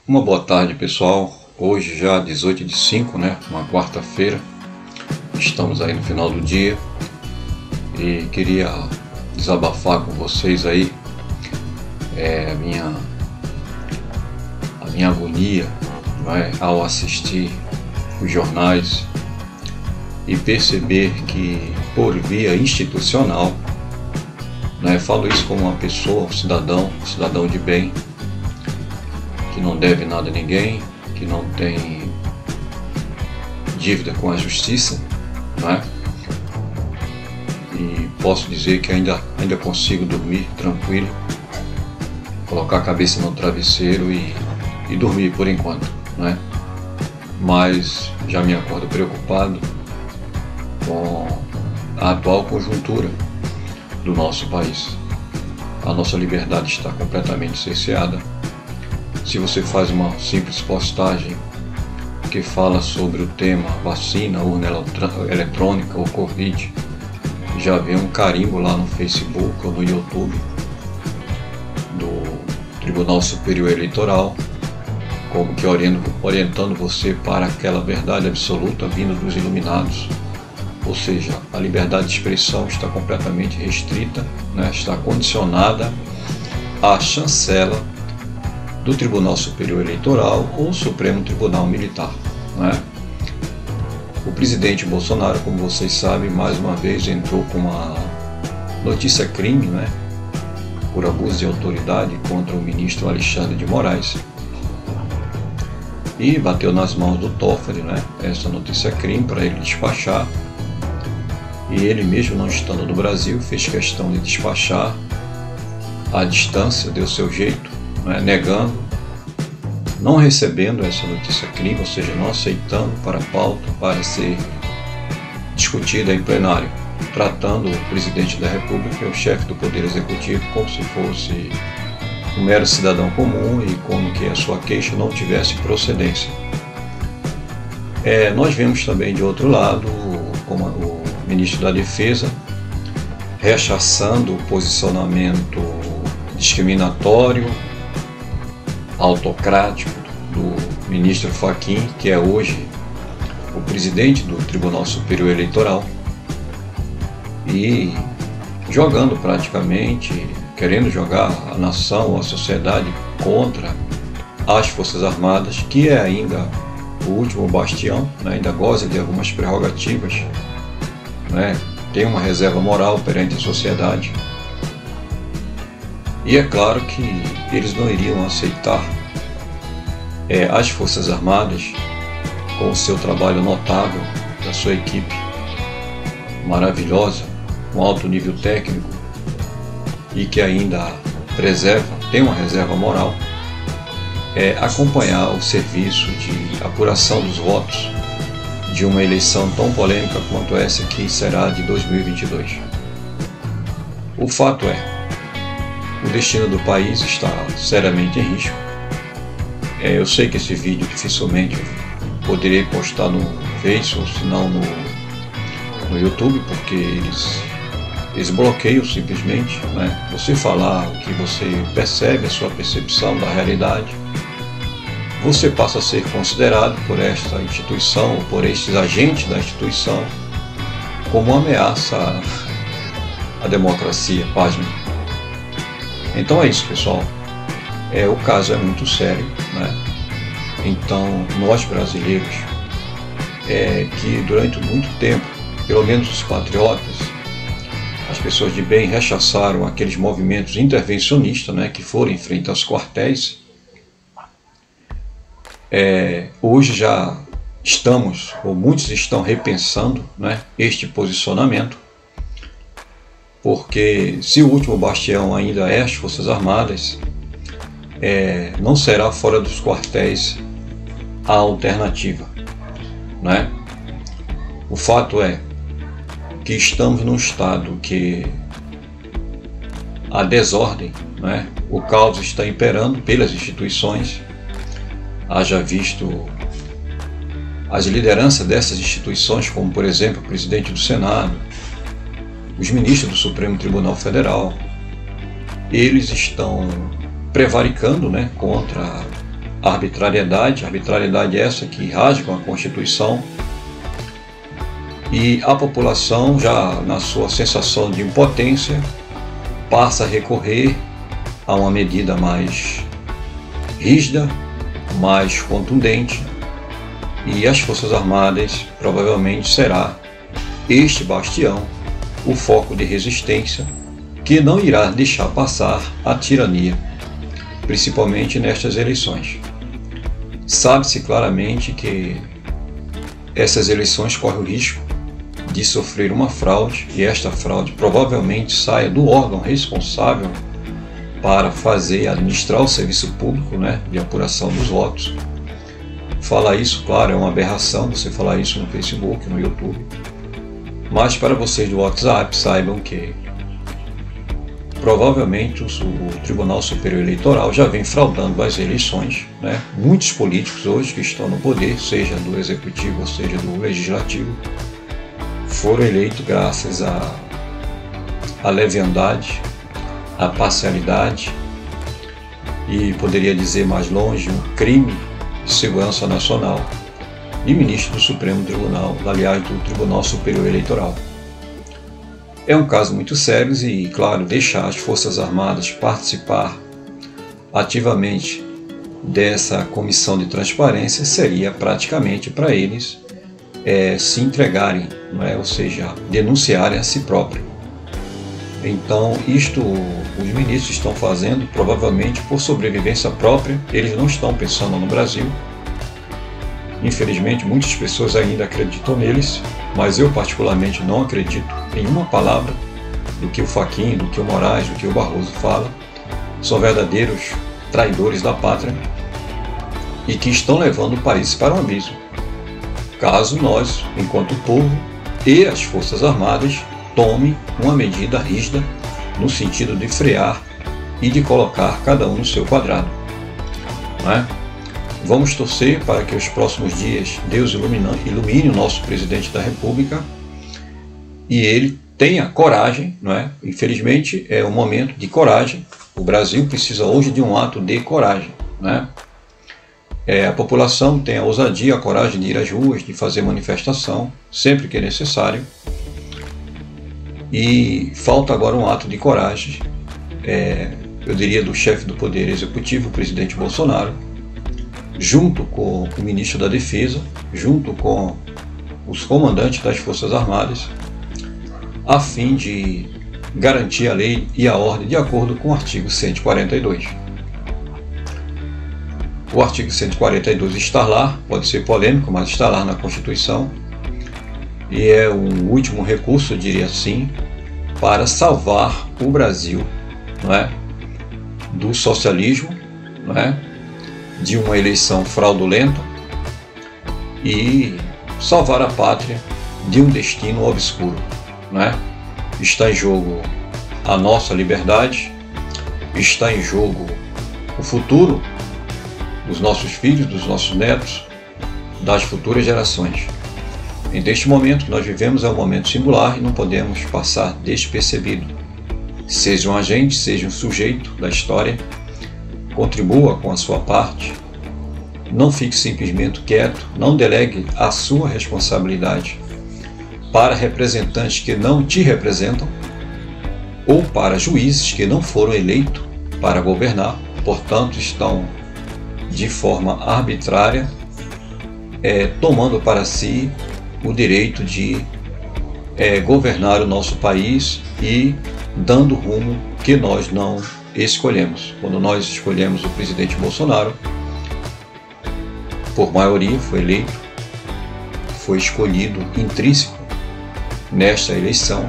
Uma boa tarde, pessoal. Hoje já 18/5, né? Uma quarta-feira. Estamos aí no final do dia e queria desabafar com vocês aí a minha agonia, não é, ao assistir os jornais e perceber que por via institucional, né, falo isso como uma pessoa, um cidadão de bem, que não deve nada a ninguém, que não tem dívida com a justiça, né? E posso dizer que ainda consigo dormir tranquilo, colocar a cabeça no travesseiro e dormir por enquanto, né? Mas já me acordo preocupado com a atual conjuntura do nosso país. A nossa liberdade está completamente cerceada. Se você faz uma simples postagem que fala sobre o tema vacina, urna eletrônica ou Covid, já vem um carimbo lá no Facebook ou no YouTube do Tribunal Superior Eleitoral, como que orientando você para aquela verdade absoluta vinda dos iluminados. Ou seja, a liberdade de expressão está completamente restrita, né? Está condicionada à chancela do Tribunal Superior Eleitoral ou Supremo Tribunal Militar, né? O presidente Bolsonaro, como vocês sabem, mais uma vez entrou com uma notícia crime, né, por abuso de autoridade contra o ministro Alexandre de Moraes, e bateu nas mãos do Toffoli, né, essa notícia crime para ele despachar, e ele mesmo não estando no Brasil fez questão de despachar à distância, deu seu jeito, né, negando, não recebendo essa notícia crime, ou seja, não aceitando para a pauta para ser discutida em plenário, tratando o presidente da República, o chefe do Poder Executivo, como se fosse um mero cidadão comum e como que a sua queixa não tivesse procedência. Nós vemos também de outro lado como o ministro da Defesa rechaçando o posicionamento discriminatório, autocrático do ministro Fachin, que é hoje o presidente do Tribunal Superior Eleitoral, e jogando praticamente, querendo jogar a nação, a sociedade contra as Forças Armadas, que é ainda o último bastião, né, ainda goza de algumas prerrogativas, né, tem uma reserva moral perante a sociedade. E é claro que eles não iriam aceitar as Forças Armadas, com o seu trabalho notável, da sua equipe maravilhosa, com alto nível técnico e que ainda tem uma reserva moral, acompanhar o serviço de apuração dos votos de uma eleição tão polêmica quanto essa que será de 2022. O fato o destino do país está seriamente em risco. Eu sei que esse vídeo dificilmente eu poderei postar no Face ou se não no YouTube, porque eles bloqueiam simplesmente, né? Você falar o que você percebe, a sua percepção da realidade, você passa a ser considerado por esta instituição ou por estes agentes da instituição como uma ameaça à democracia, pasme. Então é isso, pessoal. O caso é muito sério, né? Então nós brasileiros, que durante muito tempo, pelo menos os patriotas, as pessoas de bem, rechaçaram aqueles movimentos intervencionistas, né, que foram em frente aos quartéis, hoje já estamos, ou muitos estão repensando, né, este posicionamento, porque se o último bastião ainda é as Forças Armadas, não será fora dos quartéis a alternativa, né? O fato é que estamos num estado que a desordem, né? O caos está imperando pelas instituições, haja visto as lideranças dessas instituições, como por exemplo o presidente do Senado, os ministros do Supremo Tribunal Federal, eles estão prevaricando, né, contra arbitrariedade essa que rasga a Constituição, e a população, já na sua sensação de impotência, passa a recorrer a uma medida mais rígida, mais contundente, e as Forças Armadas provavelmente será este bastião, o foco de resistência, que não irá deixar passar a tirania, principalmente nestas eleições. Sabe-se claramente que essas eleições correm o risco de sofrer uma fraude, e esta fraude provavelmente saia do órgão responsável para fazer, administrar o serviço público, de apuração dos votos. Falar isso, claro, é uma aberração, você falar isso no Facebook, no YouTube, mas para vocês do WhatsApp, saibam que provavelmente o Tribunal Superior Eleitoral já vem fraudando as eleições, Muitos políticos hoje que estão no poder, seja do Executivo ou seja do Legislativo, foram eleitos graças à leviandade, à parcialidade e, poderia dizer mais longe, um crime de segurança nacional e ministro do Supremo Tribunal, aliás, do Tribunal Superior Eleitoral. É um caso muito sério e, claro, deixar as Forças Armadas participar ativamente dessa comissão de transparência seria praticamente para eles se entregarem, ou seja, denunciarem a si próprios. Então, isto os ministros estão fazendo provavelmente por sobrevivência própria, eles não estão pensando no Brasil. Infelizmente, muitas pessoas ainda acreditam neles, mas eu particularmente não acredito em uma palavra do que o Fachin, do que o Moraes, do que o Barroso fala. São verdadeiros traidores da pátria e que estão levando o país para um abismo, caso nós, enquanto povo e as Forças Armadas, tome uma medida rígida no sentido de frear e de colocar cada um no seu quadrado. Vamos torcer para que os próximos dias Deus ilumine o nosso presidente da República e ele tenha coragem, Infelizmente é um momento de coragem. O Brasil precisa hoje de um ato de coragem, A população tem a ousadia, a coragem de ir às ruas, de fazer manifestação, sempre que é necessário. E falta agora um ato de coragem, eu diria, do chefe do Poder Executivo, o presidente Bolsonaro, junto com o ministro da Defesa, junto com os comandantes das Forças Armadas, a fim de garantir a lei e a ordem de acordo com o artigo 142. O artigo 142 está lá, pode ser polêmico, mas está lá na Constituição, e é um último recurso, eu diria assim, para salvar o Brasil, do socialismo, de uma eleição fraudulenta, e salvar a pátria de um destino obscuro, Está em jogo a nossa liberdade, está em jogo o futuro dos nossos filhos, dos nossos netos, das futuras gerações. Neste momento que nós vivemos é um momento singular e não podemos passar despercebido. Seja um agente, seja um sujeito da história, contribua com a sua parte, não fique simplesmente quieto, não delegue a sua responsabilidade para representantes que não te representam ou para juízes que não foram eleitos para governar, portanto estão de forma arbitrária tomando para si o direito de governar o nosso país e dando rumo que nós não escolhemos. Quando nós escolhemos o presidente Bolsonaro, por maioria foi eleito, foi escolhido intrínseco nesta eleição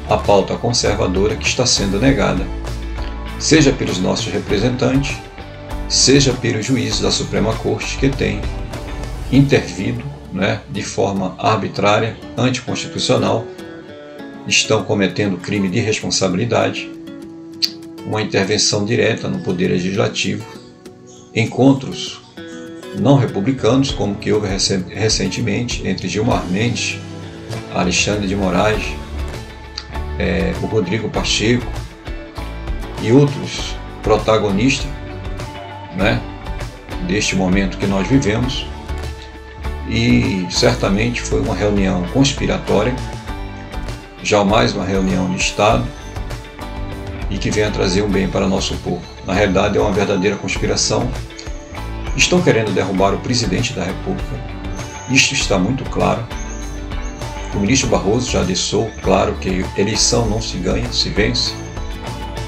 a pauta conservadora que está sendo negada, seja pelos nossos representantes, seja pelos juízes da Suprema Corte que têm intervido de forma arbitrária, anticonstitucional, estão cometendo crime de responsabilidade, uma intervenção direta no Poder Legislativo, encontros não republicanos, como que houve recentemente entre Gilmar Mendes, Alexandre de Moraes, o Rodrigo Pacheco e outros protagonistas, deste momento que nós vivemos, e certamente foi uma reunião conspiratória, jamais uma reunião de Estado, e que venha trazer um bem para nosso povo. Na realidade é uma verdadeira conspiração. Estão querendo derrubar o presidente da República, isto está muito claro. O ministro Barroso já deixou claro que eleição não se ganha, se vence.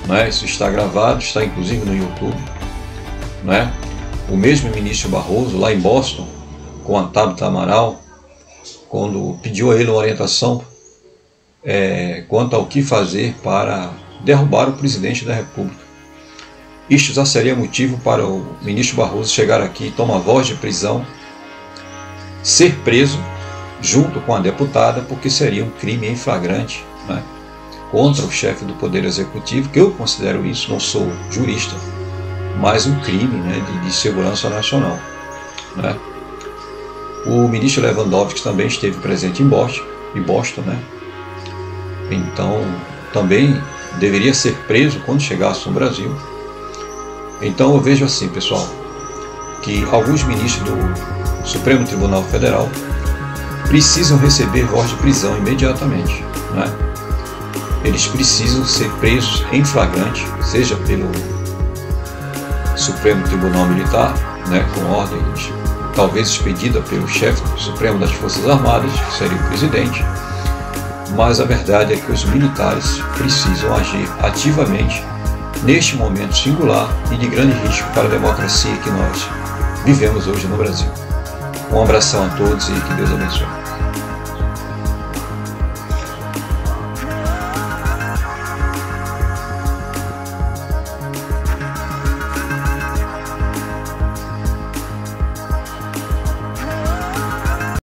Não é? Isso está gravado, está inclusive no YouTube. Não é? O mesmo ministro Barroso, lá em Boston, com a Tabata Amaral, quando pediu a ele uma orientação quanto ao que fazer para derrubar o presidente da República. Isto já seria motivo para o ministro Barroso chegar aqui e tomar voz de prisão, ser preso junto com a deputada, porque seria um crime em flagrante, né, contra o chefe do Poder Executivo, que eu considero isso, não sou jurista, mas um crime, né, de segurança nacional. Né. O ministro Lewandowski também esteve presente em Boston, né, então também deveria ser preso quando chegasse no Brasil. Então eu vejo assim, pessoal, que alguns ministros do Supremo Tribunal Federal precisam receber voz de prisão imediatamente. Né? Eles precisam ser presos em flagrante, seja pelo Supremo Tribunal Militar, né, com ordens talvez expedida pelo chefe supremo das Forças Armadas, que seria o presidente, mas a verdade é que os militares precisam agir ativamente neste momento singular e de grande risco para a democracia que nós vivemos hoje no Brasil. Um abração a todos e que Deus abençoe.